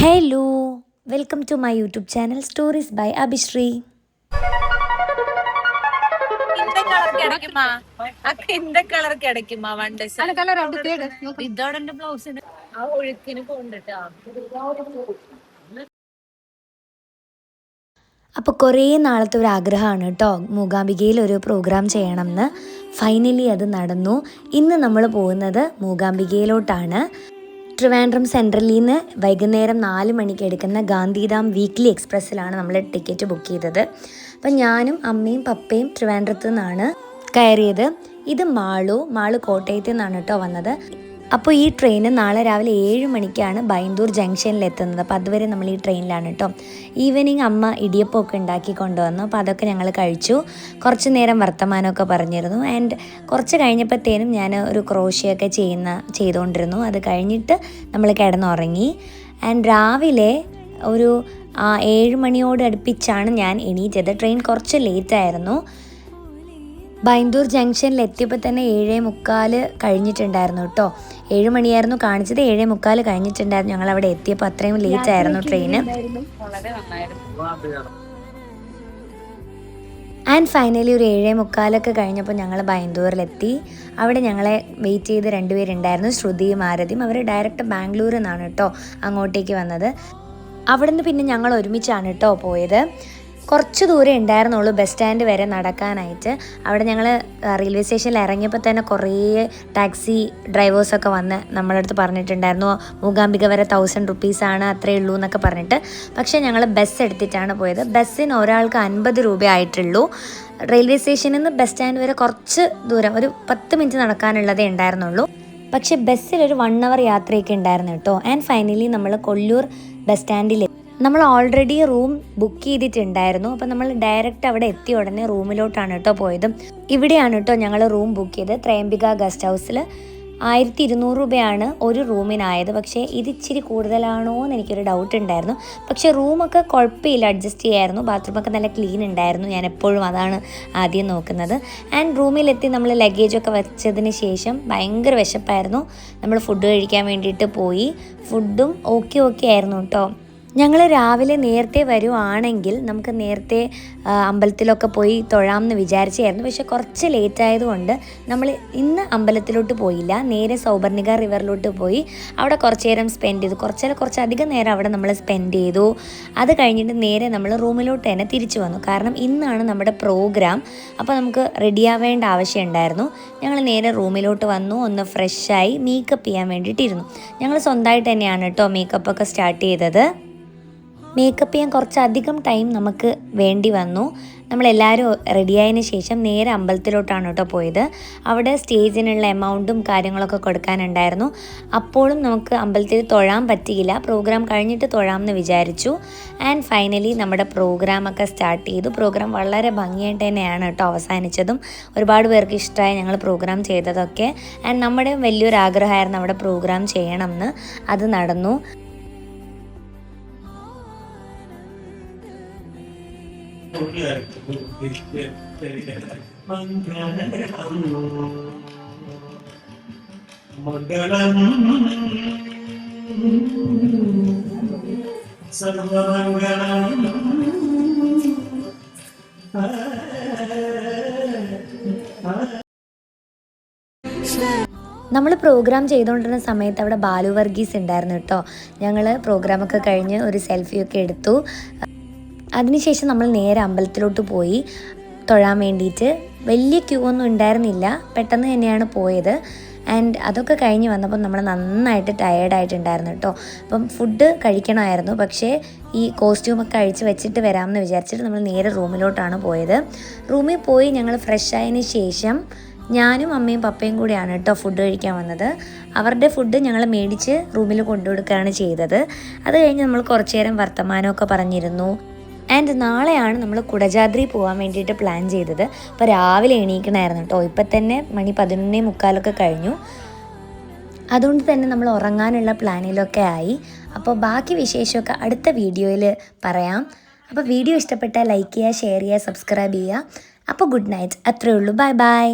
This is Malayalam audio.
Hello, welcome to my YouTube channel stories by Abhishree. അപ്പോൾ കുറേ നാളത്തെ ഒരു ആഗ്രഹമാണ് കേട്ടോ മൂകാംബികയിൽ ഒരു പ്രോഗ്രാം ചെയ്യണമെന്ന്. ഫൈനലി അത് നടന്നു. ഇന്ന് നമ്മൾ പോകുന്നത് മൂകാംബികയിലോട്ടാണ്. ട്രിവാൻഡ്രം സെൻട്രലിൽ നിന്ന് വൈകുന്നേരം 4 മണിക്ക് എടുക്കുന്ന ഗാന്ധിധാം വീക്ക്ലി എക്സ്പ്രസ്സിലാണ് നമ്മൾ ടിക്കറ്റ് ബുക്ക് ചെയ്തത്. അപ്പം ഞാനും അമ്മയും പപ്പയും ട്രിവാൻഡ്രത്ത് നിന്നാണ് കയറിയത്. ഇത് മാളു കോട്ടയത്ത് നിന്നാണ് കേട്ടോ വന്നത്. അപ്പോൾ ഈ ട്രെയിന് നാളെ രാവിലെ 7 മണിക്കാണ് ബൈന്ദൂർ ജംഗ്ഷനിൽ എത്തുന്നത്. അപ്പോൾ അതുവരെ നമ്മൾ ഈ ട്രെയിനിലാണ് കേട്ടോ. ഈവനിങ് അമ്മ ഇടിയപ്പമൊക്കെ ഉണ്ടാക്കി കൊണ്ടുവന്നു. അപ്പോൾ അതൊക്കെ ഞങ്ങൾ കഴിച്ചു. കുറച്ച് നേരം വർത്തമാനമൊക്കെ പറഞ്ഞിരുന്നു. ആൻഡ് കുറച്ച് കഴിഞ്ഞപ്പോഴത്തേനും ഞാൻ ഒരു ക്രോഷ്യൊക്കെ ചെയ്തുകൊണ്ടിരുന്നു. അത് കഴിഞ്ഞിട്ട് നമ്മൾ കിടന്നുറങ്ങി. ആൻഡ് രാവിലെ ഒരു 7 മണിയോട് അടുപ്പിച്ചാണ് ഞാൻ എണീറ്റത്. ട്രെയിൻ കുറച്ച് ലേറ്റായിരുന്നു. ബൈന്ദൂർ ജംഗ്ഷനിൽ എത്തിയപ്പോൾ തന്നെ 7:45 കഴിഞ്ഞിട്ടുണ്ടായിരുന്നു കേട്ടോ. 7 മണിയായിരുന്നു കാണിച്ചത്, 7:45 കഴിഞ്ഞിട്ടുണ്ടായിരുന്നു ഞങ്ങൾ അവിടെ എത്തിയപ്പോൾ. അത്രയും ലേറ്റ് ആയിരുന്നു ട്രെയിന്. ആൻഡ് ഫൈനലി ഒരു 7:45 കഴിഞ്ഞപ്പോൾ ഞങ്ങൾ ബൈന്ദൂരിലെത്തി. അവിടെ ഞങ്ങളെ വെയിറ്റ് ചെയ്ത് 2 പേരുണ്ടായിരുന്നു, ശ്രുതിയും ആരതിയും. അവർ ഡയറക്റ്റ് ബാംഗ്ലൂരിൽ നിന്നാണ് കേട്ടോ അങ്ങോട്ടേക്ക് വന്നത്. അവിടെ നിന്ന് പിന്നെ ഞങ്ങൾ ഒരുമിച്ചാണ് കേട്ടോ പോയത്. കുറച്ച് ദൂരം ഉണ്ടായിരുന്നുള്ളൂ ബസ് സ്റ്റാൻഡ് വരെ നടക്കാനായിട്ട്. അവിടെ ഞങ്ങൾ റെയിൽവേ സ്റ്റേഷനിൽ ഇറങ്ങിയപ്പോൾ തന്നെ കുറേ ടാക്സി ഡ്രൈവേഴ്സൊക്കെ വന്ന് നമ്മളെ അടുത്ത് പറഞ്ഞിട്ടുണ്ടായിരുന്നു മൂകാംബിക വരെ 1000 റുപ്പീസാണ്, അത്രയേ ഉള്ളൂ എന്നൊക്കെ പറഞ്ഞിട്ട്. പക്ഷേ ഞങ്ങൾ ബസ് എടുത്തിട്ടാണ് പോയത്. ബസ്സിന് ഒരാൾക്ക് 50 രൂപ ആയിട്ടുള്ളൂ. റെയിൽവേ സ്റ്റേഷനിൽ നിന്ന് ബസ് സ്റ്റാൻഡ് വരെ കുറച്ച് ദൂരം, ഒരു 10 മിനിറ്റ് നടക്കാനുള്ളതേ ഉണ്ടായിരുന്നുള്ളൂ. പക്ഷേ ബസ്സിലൊരു 1 അവർ യാത്രയൊക്കെ ഉണ്ടായിരുന്നു കേട്ടോ. ആൻഡ് ഫൈനലി നമ്മൾ കൊല്ലൂർ ബസ് സ്റ്റാൻഡിൽ നമ്മൾ ഓൾറെഡി റൂം ബുക്ക് ചെയ്തിട്ടുണ്ടായിരുന്നു. അപ്പോൾ നമ്മൾ ഡയറക്റ്റ് അവിടെ എത്തിയ ഉടനെ റൂമിലോട്ടാണ് കേട്ടോ പോയത്. ഇവിടെയാണ് കേട്ടോ ഞങ്ങൾ റൂം ബുക്ക് ചെയ്തത്. ത്രയംബിക ഗസ്റ്റ് ഹൗസിൽ 1200 രൂപയാണ് ഒരു റൂമിനായത്. പക്ഷേ ഇത് ഇച്ചിരി കൂടുതലാണോ എന്ന് എനിക്കൊരു ഡൗട്ട് ഉണ്ടായിരുന്നു. പക്ഷേ റൂമൊക്കെ കുഴപ്പമില്ല, അഡ്ജസ്റ്റ് ചെയ്യായിരുന്നു. ബാത്റൂമൊക്കെ നല്ല ക്ലീൻ ഉണ്ടായിരുന്നു. ഞാൻ എപ്പോഴും അതാണ് ആദ്യം നോക്കുന്നത്. ആൻഡ് റൂമിലെത്തി നമ്മൾ ലഗേജൊക്കെ വെച്ചതിന് ശേഷം ഭയങ്കര വിശപ്പായിരുന്നു. നമ്മൾ ഫുഡ് കഴിക്കാൻ വേണ്ടിയിട്ട് പോയി. ഫുഡും ഓക്കെ ആയിരുന്നു കേട്ടോ. ഞങ്ങൾ രാവിലെ നേരത്തെ വരുവാണെങ്കിൽ നമുക്ക് നേരത്തെ അമ്പലത്തിലൊക്കെ പോയി തൊഴാമെന്ന് വിചാരിച്ചായിരുന്നു. പക്ഷെ കുറച്ച് ലേറ്റ് ആയതുകൊണ്ട് നമ്മൾ ഇന്ന് അമ്പലത്തിലോട്ട് പോയില്ല. നേരെ സൗപർണിക റിവറിലോട്ട് പോയി അവിടെ കുറച്ച് നേരം സ്പെൻഡ് ചെയ്തു. കുറച്ചധികം നേരം അവിടെ നമ്മൾ സ്പെൻഡ് ചെയ്തു. അത് കഴിഞ്ഞിട്ട് നേരെ നമ്മൾ റൂമിലോട്ട് തന്നെ തിരിച്ചു വന്നു. കാരണം ഇന്നാണ് നമ്മുടെ പ്രോഗ്രാം. അപ്പോൾ നമുക്ക് റെഡിയാവേണ്ട ആവശ്യം ഉണ്ടായിരുന്നു. ഞങ്ങൾ നേരെ റൂമിലോട്ട് വന്നു. ഒന്ന് ഫ്രഷായി മേക്കപ്പ് ചെയ്യാൻ വേണ്ടിയിട്ടിരുന്നു. ഞങ്ങൾ സ്വന്തമായിട്ട് തന്നെയാണ് കേട്ടോ മേക്കപ്പൊക്കെ സ്റ്റാർട്ട് ചെയ്തത്. മേക്കപ്പ് ചെയ്യാൻ കുറച്ചധികം ടൈം നമുക്ക് വേണ്ടി വന്നു. നമ്മളെല്ലാവരും റെഡിയായതിന് ശേഷം നേരെ അമ്പലത്തിലോട്ടാണ് കേട്ടോ പോയത്. അവിടെ സ്റ്റേജിനുള്ള എമൗണ്ടും കാര്യങ്ങളൊക്കെ കൊടുക്കാനുണ്ടായിരുന്നു. അപ്പോഴും നമുക്ക് അമ്പലത്തിൽ തൊഴാൻ പറ്റിയില്ല. പ്രോഗ്രാം കഴിഞ്ഞിട്ട് തൊഴാമെന്ന് വിചാരിച്ചു. ആൻഡ് ഫൈനലി നമ്മുടെ പ്രോഗ്രാമൊക്കെ സ്റ്റാർട്ട് ചെയ്തു. പ്രോഗ്രാം വളരെ ഭംഗിയായിട്ട് തന്നെയാണ് കേട്ടോ അവസാനിച്ചതും. ഒരുപാട് പേർക്ക് ഇഷ്ടമായി ഞങ്ങൾ പ്രോഗ്രാം ചെയ്തതൊക്കെ. ആൻഡ് നമ്മുടെ വലിയൊരു ആഗ്രഹമായിരുന്നു അവിടെ പ്രോഗ്രാം ചെയ്യണമെന്ന്. അത് നടന്നു. മംഗളം സർവമംഗളം. നമ്മൾ പ്രോഗ്രാം ചെയ്തുകൊണ്ടിരുന്ന സമയത്ത് അവിടെ ബാലു വർഗീസ് ഉണ്ടായിരുന്നു കേട്ടോ. ഞങ്ങൾ പ്രോഗ്രാമൊക്കെ കഴിഞ്ഞ് ഒരു സെൽഫിയൊക്കെ എടുത്തു. അതിനുശേഷം നമ്മൾ നേരെ അമ്പലത്തിലോട്ട് പോയി തൊഴാൻ വേണ്ടിയിട്ട്. വലിയ ക്യൂ ഒന്നും ഉണ്ടായിരുന്നില്ല, പെട്ടെന്ന് തന്നെയാണ് പോയത്. ആൻഡ് അതൊക്കെ കഴിഞ്ഞ് വന്നപ്പോൾ നമ്മൾ നന്നായിട്ട് ടയേർഡായിട്ടുണ്ടായിരുന്നു കേട്ടോ. അപ്പം ഫുഡ് കഴിക്കണമായിരുന്നു. പക്ഷേ ഈ കോസ്റ്റ്യൂമൊക്കെ അഴിച്ച് വെച്ചിട്ട് വരാമെന്ന് വിചാരിച്ചിട്ട് നമ്മൾ നേരെ റൂമിലോട്ടാണ് പോയത്. റൂമിൽ പോയി ഞങ്ങൾ ഫ്രഷ് ആയതിന് ശേഷം ഞാനും അമ്മയും പപ്പയും കൂടിയാണ് കേട്ടോ ഫുഡ് കഴിക്കാൻ വന്നത്. അവരുടെ ഫുഡ് ഞങ്ങൾ മേടിച്ച് റൂമിൽ കൊണ്ടുകൊടുക്കുകയാണ് ചെയ്തത്. അത് കഴിഞ്ഞ് നമ്മൾ കുറച്ച് നേരം വർത്തമാനമൊക്കെ പറഞ്ഞിരുന്നു. ആൻഡ് നാളെയാണ് നമ്മൾ കുടജാദ്രി പോകാൻ വേണ്ടിയിട്ട് പ്ലാൻ ചെയ്തത്. അപ്പോൾ രാവിലെ എണീക്കണമായിരുന്നു കേട്ടോ. ഇപ്പം തന്നെ മണി 11:45 കഴിഞ്ഞു. അതുകൊണ്ട് തന്നെ നമ്മൾ ഉറങ്ങാനുള്ള പ്ലാനിലൊക്കെ ആയി. അപ്പോൾ ബാക്കി വിശേഷമൊക്കെ അടുത്ത വീഡിയോയിൽ പറയാം. അപ്പോൾ വീഡിയോ ഇഷ്ടപ്പെട്ടാൽ ലൈക്ക് ചെയ്യുക, ഷെയർ ചെയ്യുക, സബ്സ്ക്രൈബ് ചെയ്യുക. അപ്പോൾ ഗുഡ് നൈറ്റ്, അത്രയേ ഉള്ളൂ. Bye bye.